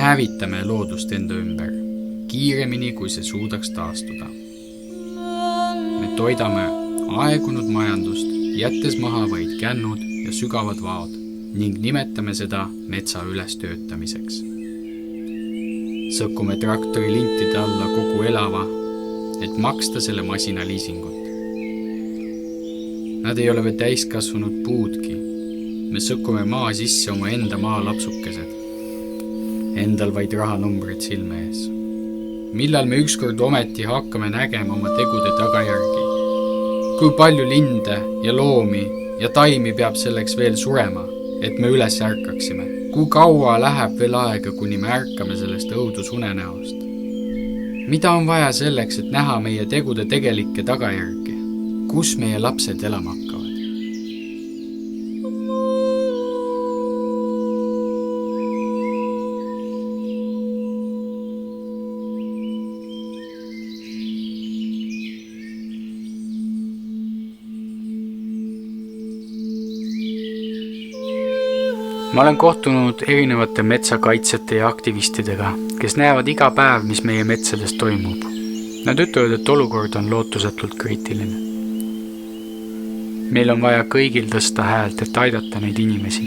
hävitame loodust enda ümber, kiiremini kui see suudaks taastuda. Me toidame aegunud majandust, jättes maha vaid kännud ja sügavad vaod ning nimetame seda metsa ülestöötamiseks. Sõkume traktori lintide alla kogu elava, et maksta selle masina liisingut. Nad ei ole veel täiskasvanud puudki. Me sõkume maa sisse oma enda maalapsukesed. Endal vaid rahanumbrid silme ees. Millal me ükskord ometi hakkame nägema oma tegude tagajärgi? Kui palju linde ja loomi ja taimi peab selleks veel surema, et me üles ärkaksime? Kui kaua läheb veel aega, kuni me ärkame sellest õudusunenäost? Mida on vaja selleks, et näha meie tegude tegelikke tagajärgi? Kus meie lapsed elama hakkavad? Ma olen kohtunud erinevate metsakaitsjate ja aktivistidega, kes näevad iga päev, mis meie metsades toimub. Nad ütlevad, et olukord on lootusetult kriitiline. Meil on vaja kõigil tõsta häält, et aidata neid inimesi,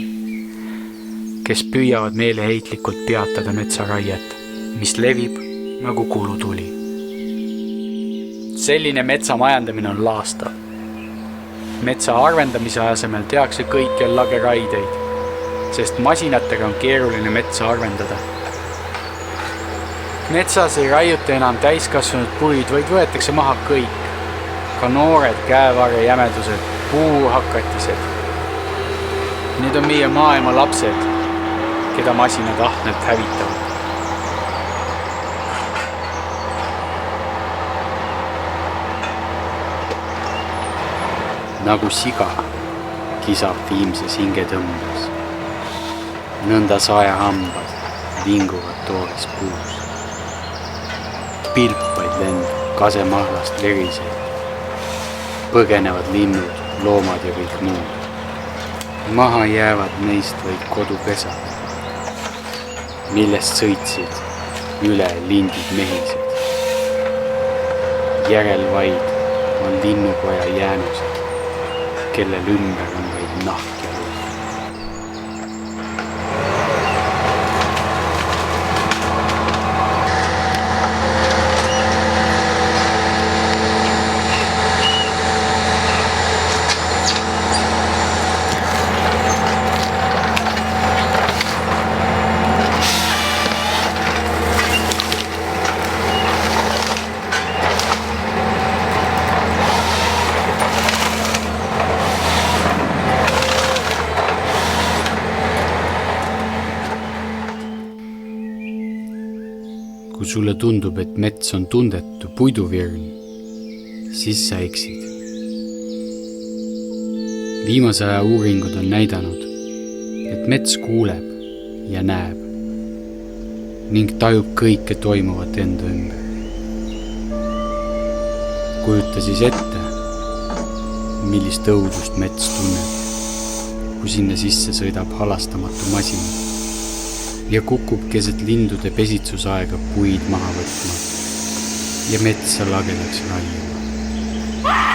kes püüavad meeleheitlikult peatada metsaraiet, mis levib nagu kulutuli. Selline metsa majandamine on laastav. Metsa arvendamise asemel tehakse kõikjal lageraideid, sest masinatega on keeruline metsa arvendada. Metsas ei raiuta enam täiskasvanud puid, vaid võetakse maha kõik. Ka noored käevarre jämedused, puuhakatised. Need on meie maailma lapsed, keda masinad ahnelt hävitavad. Nagu siga kisab viimses hingetõmbes. Nõnda saehambad vinguvad toores puus. Pilpaid lendab, kasemahlast verised. Põgenevad linnud, loomad ja kõik muud. Maha jäävad neist vaid kodupesad, millest sõitsid üle lindid mehised. Järel vaid on linnupoja jäänused, kellel ümber on vaid nahk. Kui sulle tundub, et mets on tundetu puiduvirn, siis sa eksid. Viimase aja uuringud on näidanud, et mets kuuleb ja näeb ning tajub kõike toimuvat enda ümber. Kujuta siis ette, millist õudust mets tunneb, kui sinna sisse sõidab halastamatu masin ja kukub keset lindude pesitsusaega puid maha võtma ja metsa lagedaks raiuma.